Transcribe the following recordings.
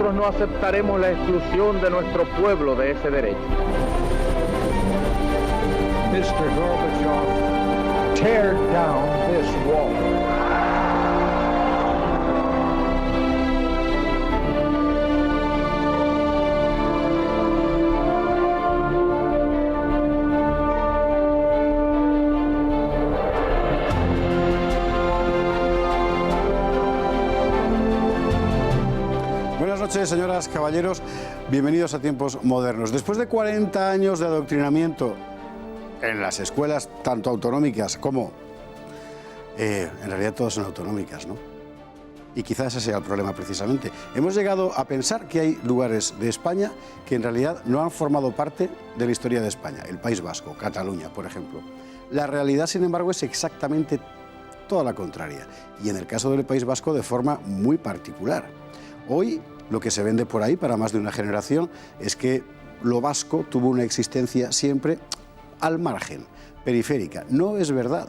nosotros no aceptaremos la exclusión de nuestro pueblo de ese derecho. Mr. Gorbachev, tear down this wall. Buenas noches, señoras, caballeros. Bienvenidos a Tiempos Modernos. Después de 40 años de adoctrinamiento en las escuelas, tanto autonómicas como... en realidad todas son autonómicas, ¿no? Y quizás ese sea el problema precisamente. Hemos llegado a pensar que hay lugares de España que en realidad no han formado parte de la historia de España. El País Vasco, Cataluña, por ejemplo. La realidad, sin embargo, es exactamente toda la contraria. Y en el caso del País Vasco, de forma muy particular. Hoy, lo que se vende por ahí para más de una generación es que lo vasco tuvo una existencia siempre al margen, periférica. No es verdad.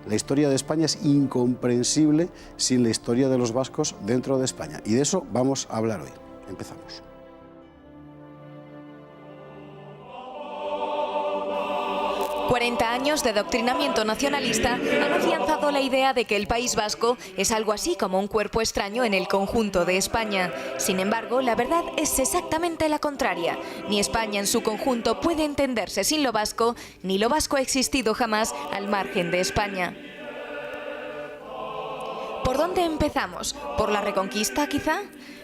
La historia de España es incomprensible sin la historia de los vascos dentro de España. Y de eso vamos a hablar hoy. Empezamos. Años de adoctrinamiento nacionalista han afianzado la idea de que el País Vasco es algo así como un cuerpo extraño en el conjunto de España. Sin embargo, la verdad es exactamente la contraria. Ni España en su conjunto puede entenderse sin lo vasco, ni lo vasco ha existido jamás al margen de España. ¿Por dónde empezamos? ¿Por la Reconquista, quizá?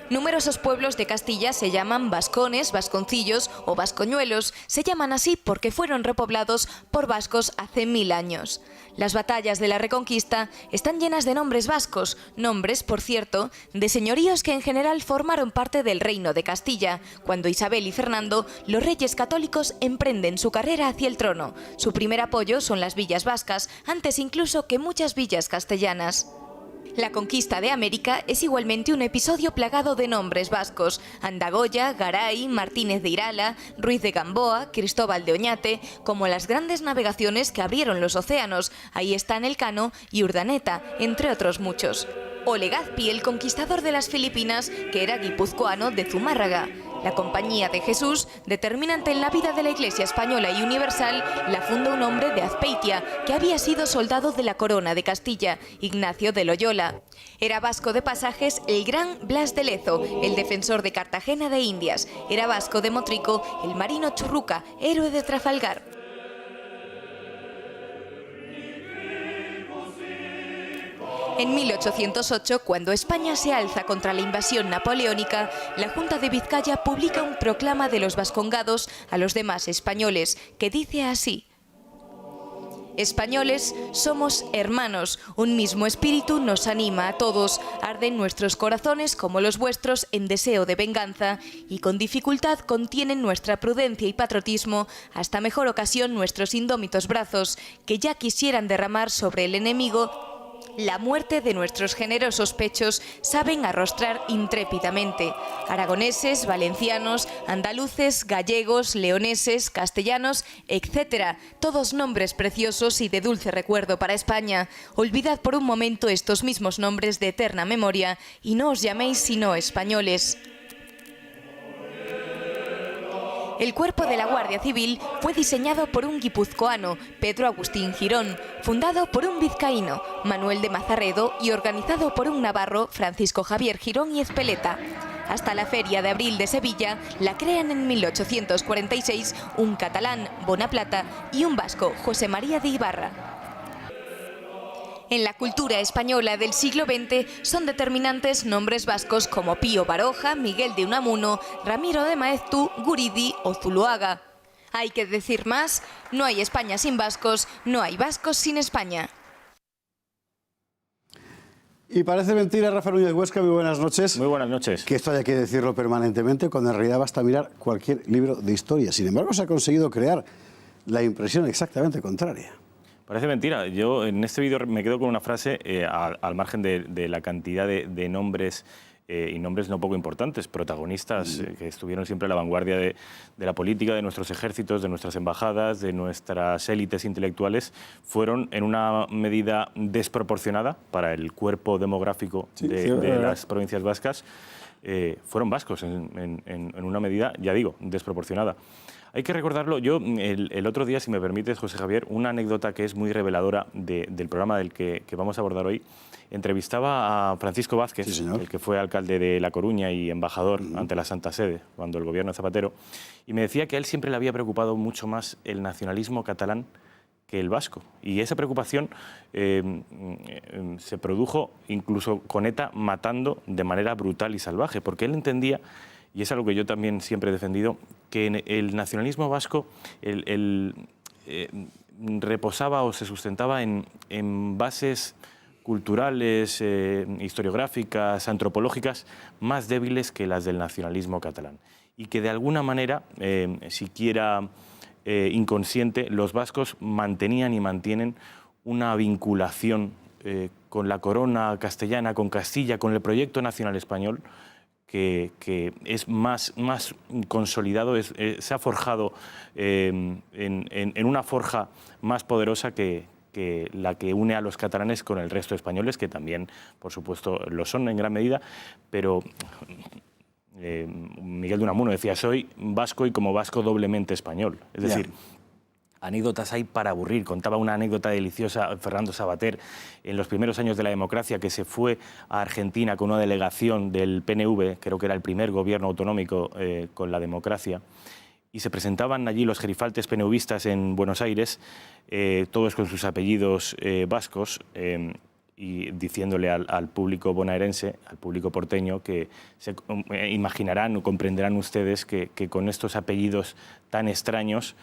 Numerosos pueblos de Castilla se llaman vascones, vasconcillos o vascoñuelos. Se llaman así porque fueron repoblados por vascos hace 1000 años. Las batallas de la Reconquista están llenas de nombres vascos, nombres, por cierto, de señoríos que en general formaron parte del reino de Castilla, cuando Isabel y Fernando, los reyes católicos, emprenden su carrera hacia el trono. Su primer apoyo son las villas vascas, antes incluso que muchas villas castellanas. La conquista de América es igualmente un episodio plagado de nombres vascos: Andagoya, Garay, Martínez de Irala, Ruiz de Gamboa, Cristóbal de Oñate, como las grandes navegaciones que abrieron los océanos. Ahí están Elcano y Urdaneta, entre otros muchos. O Legazpi, el conquistador de las Filipinas, que era guipuzcoano de Zumárraga. La Compañía de Jesús, determinante en la vida de la Iglesia española y universal, la funda un hombre de Azpeitia, que había sido soldado de la corona de Castilla, Ignacio de Loyola. Era vasco de pasajes el gran Blas de Lezo, el defensor de Cartagena de Indias. Era vasco de Motrico el marino Churruca, héroe de Trafalgar. En 1808, cuando España se alza contra la invasión napoleónica, la Junta de Vizcaya publica un proclama de los vascongados a los demás españoles, que dice así: españoles, somos hermanos, un mismo espíritu nos anima a todos, arden nuestros corazones como los vuestros en deseo de venganza, y con dificultad contienen nuestra prudencia y patriotismo, hasta mejor ocasión nuestros indómitos brazos, que ya quisieran derramar sobre el enemigo la muerte de nuestros generosos pechos, saben arrostrar intrépidamente. Aragoneses, valencianos, andaluces, gallegos, leoneses, castellanos, etc. Todos nombres preciosos y de dulce recuerdo para España. Olvidad por un momento estos mismos nombres de eterna memoria y no os llaméis sino españoles. El cuerpo de la Guardia Civil fue diseñado por un guipuzcoano, Pedro Agustín Girón, fundado por un vizcaíno, Manuel de Mazarredo, y organizado por un navarro, Francisco Javier Girón y Ezpeleta. Hasta la Feria de Abril de Sevilla la crean en 1846 un catalán, Bonaplata, y un vasco, José María de Ibarra. En la cultura española del siglo XX son determinantes nombres vascos como Pío Baroja, Miguel de Unamuno, Ramiro de Maeztu, Guridi o Zuloaga. Hay que decir más: no hay España sin vascos, no hay vascos sin España. Y parece mentira, Rafa Núñez Huesca, muy buenas noches. Muy buenas noches. Que esto haya que decirlo permanentemente, cuando en realidad basta mirar cualquier libro de historia. Sin embargo, se ha conseguido crear la impresión exactamente contraria. Parece mentira. Yo en este vídeo me quedo con una frase al margen de la cantidad de nombres y nombres no poco importantes, protagonistas que estuvieron siempre a la vanguardia de la política, de nuestros ejércitos, de nuestras embajadas, de nuestras élites intelectuales, fueron en una medida desproporcionada para el cuerpo demográfico de las provincias vascas. fueron vascos en una medida, ya digo, desproporcionada. Hay que recordarlo, yo el otro día, si me permites, José Javier, una anécdota que es muy reveladora del programa del que vamos a abordar hoy. Entrevistaba a Francisco Vázquez, sí, señor, el que fue alcalde de La Coruña y embajador ante la Santa Sede, cuando el gobierno de Zapatero, y me decía que a él siempre le había preocupado mucho más el nacionalismo catalán que el vasco. Y esa preocupación se produjo incluso con ETA matando de manera brutal y salvaje, porque él entendía, y es algo que yo también siempre he defendido, que el nacionalismo vasco reposaba o se sustentaba en bases culturales, historiográficas, antropológicas, más débiles que las del nacionalismo catalán. Y que de alguna manera, siquiera inconsciente, los vascos mantenían y mantienen una vinculación con la corona castellana, con Castilla, con el proyecto nacional español, que es más consolidado, se ha forjado en una forja más poderosa que la que une a los catalanes con el resto de españoles, que también, por supuesto, lo son en gran medida, pero Miguel de Unamuno decía, soy vasco y como vasco doblemente español. Es decir, anécdotas hay para aburrir. Contaba una anécdota deliciosa Fernando Savater en los primeros años de la democracia, que se fue a Argentina con una delegación del PNV, creo que era el primer gobierno autonómico con la democracia, y se presentaban allí los gerifaltes PNVistas en Buenos Aires, todos con sus apellidos vascos, y diciéndole al público bonaerense, al público porteño, que se imaginarán o comprenderán ustedes que con estos apellidos tan extraños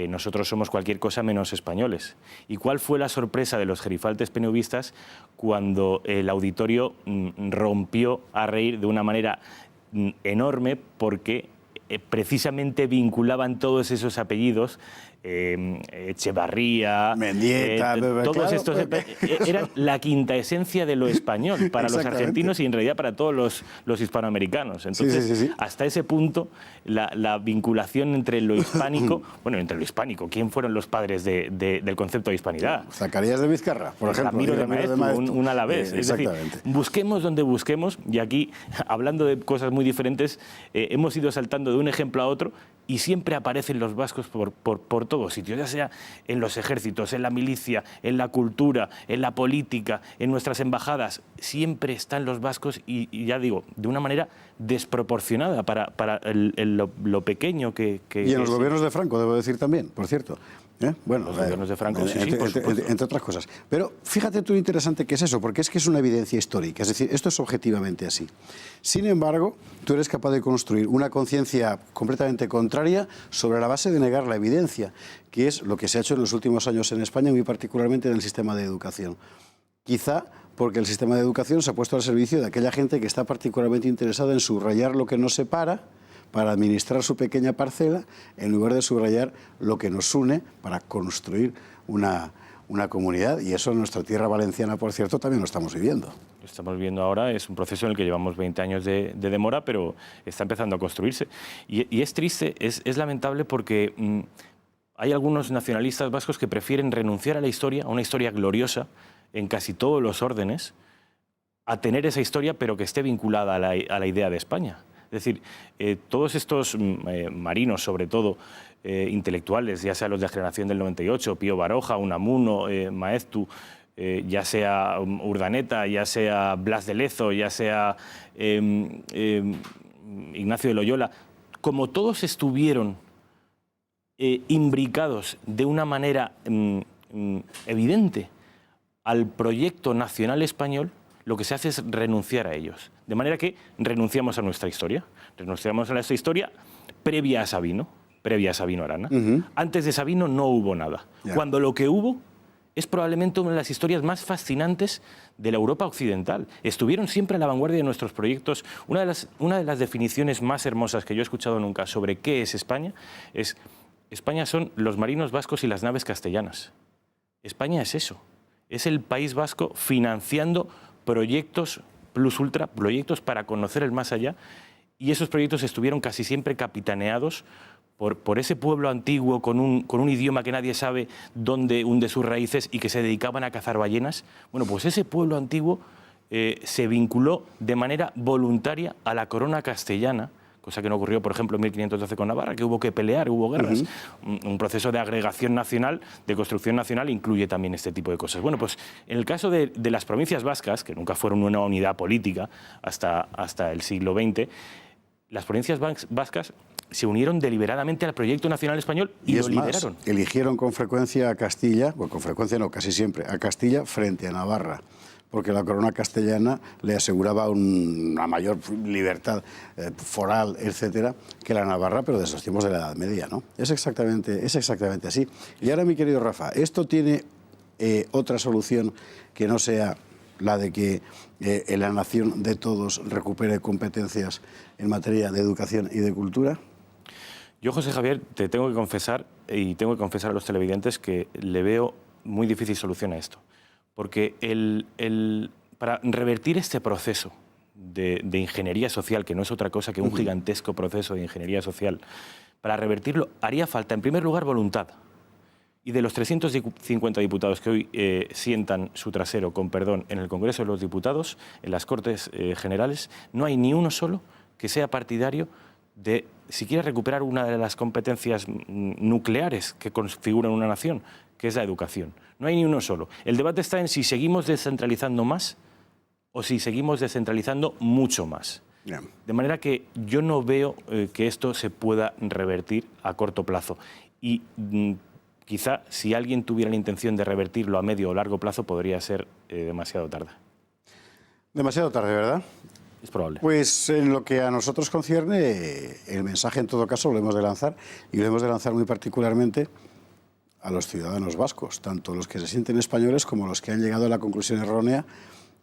nosotros somos cualquier cosa menos españoles. ¿Y cuál fue la sorpresa de los gerifaltes PNVistas cuando el auditorio rompió a reír de una manera enorme, porque precisamente vinculaban todos esos apellidos, Echevarría, Mendieta, todos claro, estos eran la quinta esencia de lo español para los argentinos y en realidad para todos los hispanoamericanos. Entonces, sí. hasta ese punto, la vinculación entre lo hispánico, bueno, entre lo hispánico, ¿quién fueron los padres del concepto de hispanidad? Zacarías de Vizcarra, por ejemplo. Ramiro de Maeztu, un alavés. Es decir, busquemos donde busquemos, y aquí, hablando de cosas muy diferentes, hemos ido saltando de un ejemplo a otro, y siempre aparecen los vascos por todos sitios, ya sea en los ejércitos, en la milicia, en la cultura, en la política, en nuestras embajadas. Siempre están los vascos y ya digo, de una manera desproporcionada para lo pequeño que... Y en los gobiernos de Franco, debo decir también, por cierto. Bueno, los gobiernos de Franco, sí, por supuesto. Entre otras cosas. Pero fíjate tú lo interesante que es eso, porque es que es una evidencia histórica, es decir, esto es objetivamente así. Sin embargo, tú eres capaz de construir una conciencia completamente contraria sobre la base de negar la evidencia, que es lo que se ha hecho en los últimos años en España, muy particularmente en el sistema de educación. Quizá porque el sistema de educación se ha puesto al servicio de aquella gente que está particularmente interesada en subrayar lo que nos separa para administrar su pequeña parcela, en lugar de subrayar lo que nos une para construir una comunidad. Y eso en nuestra tierra valenciana, por cierto, también lo estamos viviendo. Lo estamos viviendo ahora, es un proceso en el que llevamos 20 años de demora, pero está empezando a construirse. Y es triste, es lamentable, porque hay algunos nacionalistas vascos que prefieren renunciar a la historia, a una historia gloriosa en casi todos los órdenes, a tener esa historia, pero que esté vinculada a la idea de España. Es decir, todos estos marinos, sobre todo intelectuales, ya sea los de la generación del 98, Pío Baroja, Unamuno, Maeztu, ya sea Urdaneta, ya sea Blas de Lezo, ya sea Ignacio de Loyola, como todos estuvieron imbricados de una manera evidente al proyecto nacional español, lo que se hace es renunciar a ellos. De manera que renunciamos a nuestra historia. Renunciamos a nuestra historia previa a Sabino Arana. Antes de Sabino no hubo nada. Cuando lo que hubo es probablemente una de las historias más fascinantes de la Europa occidental. Estuvieron siempre a la vanguardia de nuestros proyectos. Una de las definiciones más hermosas que yo he escuchado nunca sobre qué es España es: España son los marinos vascos y las naves castellanas. España es eso. Es el País Vasco financiando proyectos plus ultra, proyectos para conocer el más allá, y esos proyectos estuvieron casi siempre capitaneados por ese pueblo antiguo con un idioma que nadie sabe dónde hunde sus raíces y que se dedicaban a cazar ballenas. Bueno, pues ese pueblo antiguo se vinculó de manera voluntaria a la corona castellana, cosa que no ocurrió, por ejemplo, en 1512 con Navarra, que hubo que pelear, hubo guerras. Un proceso de agregación nacional, de construcción nacional, incluye también este tipo de cosas. Bueno, pues en el caso de las provincias vascas, que nunca fueron una unidad política hasta el siglo XX, las provincias vascas se unieron deliberadamente al proyecto nacional español y lo lideraron. Eligieron con frecuencia a Castilla, bueno, con frecuencia no, casi siempre, a Castilla frente a Navarra, porque la corona castellana le aseguraba una mayor libertad foral, etcétera, que la Navarra, pero de esos tiempos de la Edad Media, ¿no? Es exactamente así. Y ahora, mi querido Rafa, ¿esto tiene otra solución que no sea la de que la nación de todos recupere competencias en materia de educación y de cultura? Yo, José Javier, te tengo que confesar, y tengo que confesar a los televidentes, que le veo muy difícil solución a esto. Porque para revertir este proceso de ingeniería social, que no es otra cosa que un gigantesco proceso de ingeniería social, para revertirlo haría falta, en primer lugar, voluntad. Y de los 350 diputados que hoy sientan su trasero, con perdón, en el Congreso de los Diputados, en las Cortes Generales, no hay ni uno solo que sea partidario de siquiera recuperar una de las competencias nucleares que configuran una nación, que es la educación. No hay ni uno solo. El debate está en si seguimos descentralizando más o si seguimos descentralizando mucho más. Bien. De manera que yo no veo que esto se pueda revertir a corto plazo. Y quizá si alguien tuviera la intención de revertirlo a medio o largo plazo podría ser demasiado tarde. Demasiado tarde, ¿verdad? Es probable. Pues en lo que a nosotros concierne, el mensaje en todo caso lo hemos de lanzar, y lo hemos de lanzar muy particularmente a los ciudadanos vascos, tanto los que se sienten españoles como los que han llegado a la conclusión errónea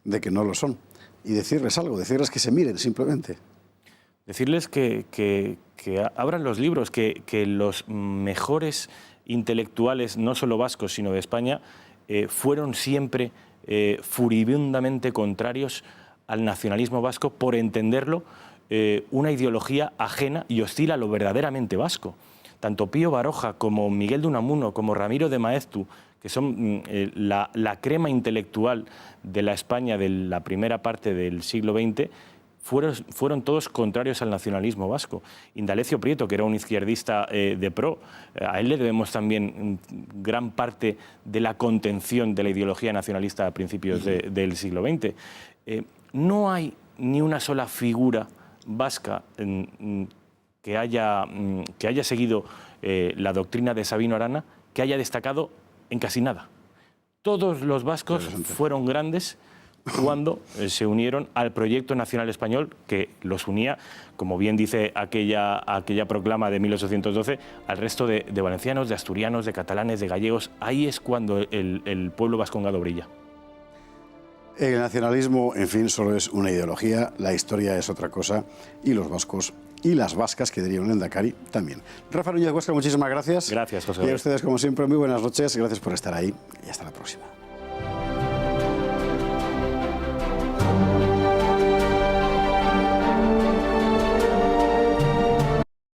de que no lo son. Y decirles algo, decirles que se miren simplemente. Decirles que abran los libros, que los mejores intelectuales, no solo vascos, sino de España, fueron siempre furibundamente contrarios al nacionalismo vasco por entenderlo una ideología ajena y hostil a lo verdaderamente vasco. Tanto Pío Baroja como Miguel de Unamuno, como Ramiro de Maeztu, que son la crema intelectual de la España de la primera parte del siglo XX, fueron todos contrarios al nacionalismo vasco. Indalecio Prieto, que era un izquierdista de pro, a él le debemos también gran parte de la contención de la ideología nacionalista a principios del siglo XX. No hay ni una sola figura vasca que haya seguido la doctrina de Sabino Arana que haya destacado en casi nada. Todos los vascos fueron grandes cuando se unieron al proyecto nacional español que los unía, como bien dice aquella proclama de 1812, al resto de valencianos, de asturianos, de catalanes, de gallegos. Ahí es cuando el pueblo vascongado brilla. El nacionalismo, en fin, solo es una ideología, la historia es otra cosa, y los vascos y las vascas, que diría un Lehendakari, también. Rafa Núñez Huesca, muchísimas gracias. Gracias, José. Y a ustedes, como siempre, muy buenas noches, gracias por estar ahí y hasta la próxima.